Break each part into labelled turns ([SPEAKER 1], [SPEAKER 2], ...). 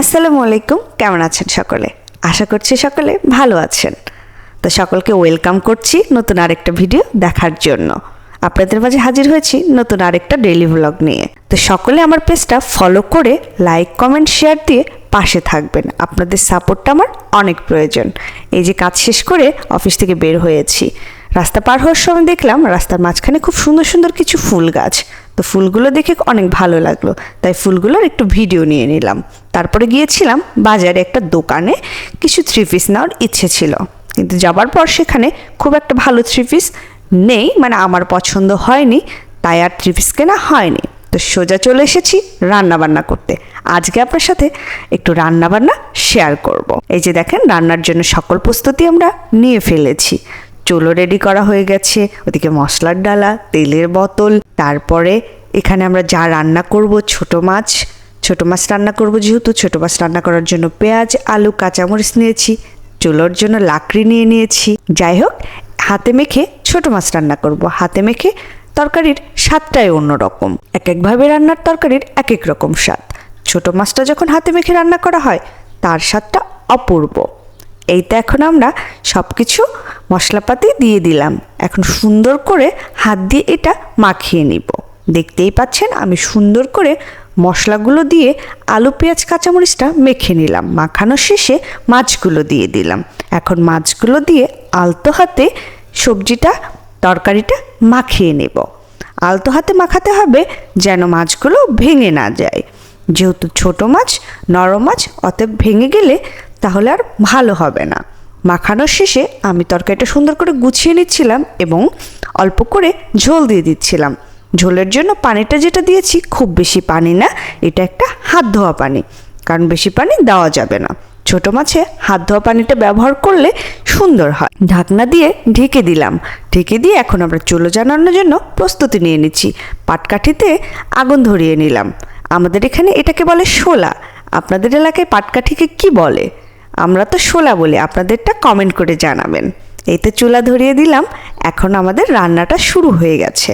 [SPEAKER 1] আসসালামু আলাইকুম, কেমন আছেন সকলে? আশা করছি সকলে ভালো আছেন। তো সকলকে ওয়েলকাম করছি নতুন আরেকটা ভিডিও দেখার জন্য। আপনাদের মাঝে হাজির হয়েছি নতুন আরেকটা ডেইলি ভ্লগ নিয়ে। তো সকলে আমার পেজটা ফলো করে লাইক কমেন্ট শেয়ার দিয়ে পাশে থাকবেন। আপনাদের সাপোর্টটা আমার অনেক প্রয়োজন। এই যে কাজ শেষ করে অফিস থেকে বের হয়েছি, রাস্তা পার হওয়ার সময় দেখলাম রাস্তার মাঝখানে খুব সুন্দর সুন্দর কিছু ফুল গাছ। তো ফুলগুলো দেখে অনেক ভালো লাগলো, তাই ফুলগুলোর একটু ভিডিও নিয়ে নিলাম। তারপরে গিয়েছিলাম বাজারে একটা দোকানে, কিছু থ্রি পিস নেওয়ার ইচ্ছে ছিল, কিন্তু যাবার পর সেখানে খুব একটা ভালো থ্রি পিস নেই, মানে আমার পছন্দ হয়নি, তাই আর থ্রি পিস কেনা হয়নি। তো সোজা চলে এসেছি রান্না বান্না করতে। আজকে আপনার সাথে একটু রান্না বান্না শেয়ার করব। এই যে দেখেন, রান্নার জন্য সকল প্রস্তুতি আমরা নিয়ে ফেলেছি। চুলো রেডি করা হয়ে গেছে, ওদিকে মশলার ডালা, তেলের বোতল, তারপরে এখানে আমরা যা রান্না করব ছোট মাছ রান্না করব, যেহেতু ছোট মাছ রান্না করার জন্য পেঁয়াজ, আলু, কাঁচামরিচ নিয়েছি, চুলোর জন্য লাকড়ি নিয়ে নিয়েছি। যাই হোক, হাতে মেখে ছোট মাছ রান্না করব। হাতে মেখে তরকারির স্বাদটাই অন্যরকম, এক একভাবে রান্নার তরকারির এক এক রকম স্বাদ। ছোট মাছটা যখন হাতে মেখে রান্না করা হয় তার স্বাদটা অপূর্ব। এই তো এখন আমরা সব কিছু মশলাপাতি দিয়ে দিলাম। এখন সুন্দর করে হাত দিয়ে এটা মাখিয়ে নিব। দেখতেই পাচ্ছেন আমি সুন্দর করে মশলাগুলো দিয়ে আলু, পেঁয়াজ, কাঁচামরিচটা মেখে নিলাম। মাখানোর শেষে মাছগুলো দিয়ে দিলাম। এখন মাছগুলো দিয়ে আলতো হাতে সবজিটা, তরকারিটা মাখিয়ে নেব। আলতো হাতে মাখাতে হবে যেন মাছগুলো ভেঙে না যায়, যেহেতু ছোট মাছ, নরম মাছ, অতএব ভেঙে গেলে তাহলে আর ভালো হবে না। মাখানোর শেষে আমি তরকারিটা সুন্দর করে গুছিয়ে নিচ্ছিলাম এবং অল্প করে ঝোল দিয়ে দিচ্ছিলাম। ঝোলের জন্য পানিটা যেটা দিয়েছি খুব বেশি পানি না, এটা একটা হাত ধোয়া পানি, কারণ বেশি পানি দেওয়া যাবে না। ছোট মাছে হাত ধোয়া পানিটা ব্যবহার করলে সুন্দর হয়। ঢাকনা দিয়ে ঢেকে দিলাম। ঢেকে দিয়ে এখন আমরা চুলো জ্বালানোর জন্য প্রস্তুতি নিয়ে নিচ্ছি। পাটকাঠিতে আগুন ধরিয়ে নিলাম। আমাদের এখানে এটাকে বলে শোলা। আপনাদের এলাকায় পাটকাঠিকে কি বলে? আমরা তো শোলা বলি, আপনাদেরটা কমেন্ট করে জানাবেন। এইতে চুলা ধরিয়ে দিলাম। এখন আমাদের রান্নাটা শুরু হয়ে গেছে।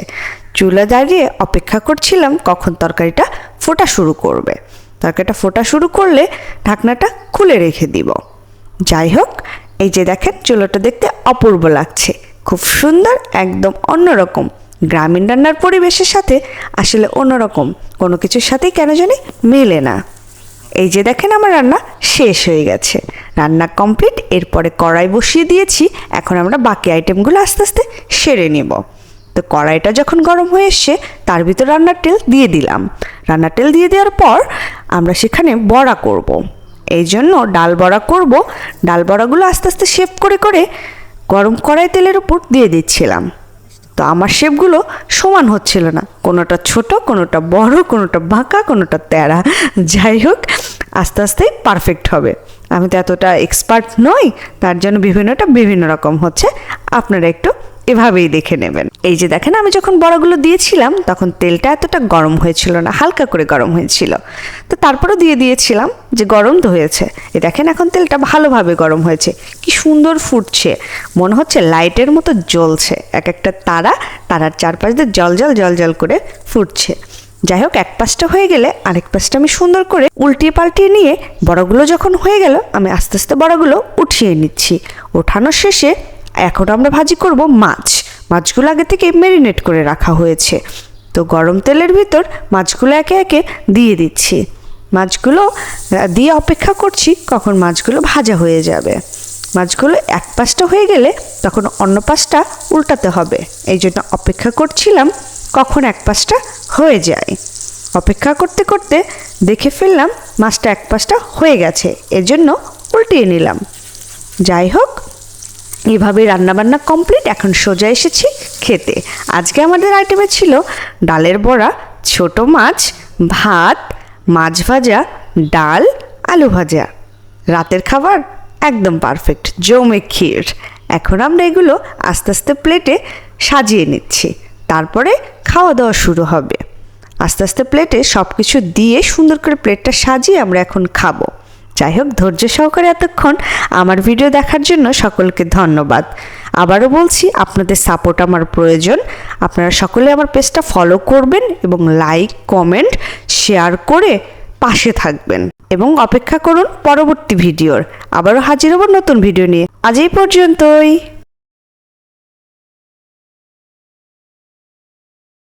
[SPEAKER 1] চুলা দাঁড়িয়ে অপেক্ষা করছিলাম কখন তরকারিটা ফোটা শুরু করবে। তরকারিটা ফোটা শুরু করলে ঢাকনাটা খুলে রেখে দিব। যাই হোক, এই যে দেখেন চুলাটা দেখতে অপূর্ব লাগছে, খুব সুন্দর, একদম অন্যরকম। গ্রামীণ রান্নার পরিবেশের সাথে আসলে অন্যরকম কোনো কিছুর সাথেই কেন জানি মেলে না। এই যে দেখেন আমার রান্না শেষ হয়ে গেছে, রান্না কমপ্লিট। এরপরে কড়াই বসিয়ে দিয়েছি। এখন আমরা বাকি আইটেমগুলো আস্তে আস্তে সেরে নেব। তো কড়াইটা যখন গরম হয়ে এসছে তার ভিতর রান্নার তেল দিয়ে দিলাম। রান্নার তেল দিয়ে দেওয়ার পর আমরা সেখানে বড়া করব। এই জন্য ডাল বড়া করব। ডাল বড়াগুলো আস্তে আস্তে শেপ করে করে গরম কড়াই তেলের উপর দিয়ে দিচ্ছিলাম। তো আমার শেপগুলো সমান হচ্ছিল না, কোনোটা ছোট, কোনোটা বড়, কোনোটা বাঁকা, কোনোটা তেড়া। যাই হোক, আস্তে আস্তেই পারফেক্ট হবে। আমি তো এতটা এক্সপার্ট নই, তার জন্য বিভিন্নটা বিভিন্ন রকম হচ্ছে। আপনারা একটু এভাবেই দেখে নেবেন। এই যে দেখেন, আমি যখন বড়াগুলো দিয়েছিলাম তখন তেলটা এতটা গরম হয়েছিল না, হালকা করে গরম হয়েছিল। তো তারপরে দিয়ে দিয়েছিলাম যে গরম তো হয়েছে। এই দেখেন এখন তেলটা ভালোভাবে গরম হয়েছে, কি সুন্দর ফুটছে, মনে হচ্ছে লাইটের মতো জ্বলছে। এক একটা তারার চারপাশ দিয়ে জল জল জল জল করে ফুটছে। যাই হোক, এক পাশটা হয়ে গেলে আরেক পাশটা আমি সুন্দর করে উল্টিয়ে পাল্টিয়ে নিয়ে বড়াগুলো যখন হয়ে গেল আমি আস্তে আস্তে বড়াগুলো উঠিয়ে নিচ্ছি। ওঠানোর শেষে এখন আমরা ভাজি করব মাছ। মাছগুলো আগে থেকে ম্যারিনেট করে রাখা হয়েছে। তো গরম তেলের ভিতর মাছগুলো একে একে দিয়ে দিচ্ছি। মাছগুলো দিয়ে অপেক্ষা করছি কখন মাছগুলো ভাজা হয়ে যাবে। মাছগুলো এক পাশটা হয়ে গেলে তখন অন্য পাশটা উল্টাতে হবে। এই জন্য অপেক্ষা করছিলাম কখন এক পাশটা হয়ে যায়। অপেক্ষা করতে করতে দেখে ফেললাম মাছটা এক পাশটা হয়ে গেছে, এজন্য উল্টিয়ে নিলাম। যাই হোক, এভাবেই রান্নাবান্না কমপ্লিট। এখন সোজা এসেছি খেতে। আজকে আমাদের আইটেমে ছিল ডালের বড়া, ছোট মাছ, ভাত, মাছ ভাজা, ডাল, আলু ভাজা। রাতের খাবার একদম পারফেক্ট, জমে ক্ষীর। এখন আমরা এগুলো আস্তে আস্তে প্লেটে সাজিয়ে নিচ্ছি, তারপরে খাওয়া দাওয়া শুরু হবে। আস্তে আস্তে প্লেটে সব কিছু দিয়ে সুন্দর করে প্লেটটা সাজিয়ে আমরা এখন খাবো। যাই হোক, ধৈর্য সহকারে এতক্ষণ আমার ভিডিও দেখার জন্য সকলকে ধন্যবাদ। আবারও বলছি, আপনাদের সাপোর্ট আমার প্রয়োজন। আপনারা সকলে আমার পেজটা ফলো করবেন এবং লাইক, কমেন্ট, শেয়ার করে পাশে থাকবেন। এবং অপেক্ষা করুন পরবর্তী ভিডিওর। আবারও হাজির হব নতুন ভিডিও নিয়ে। আজ এই পর্যন্তই।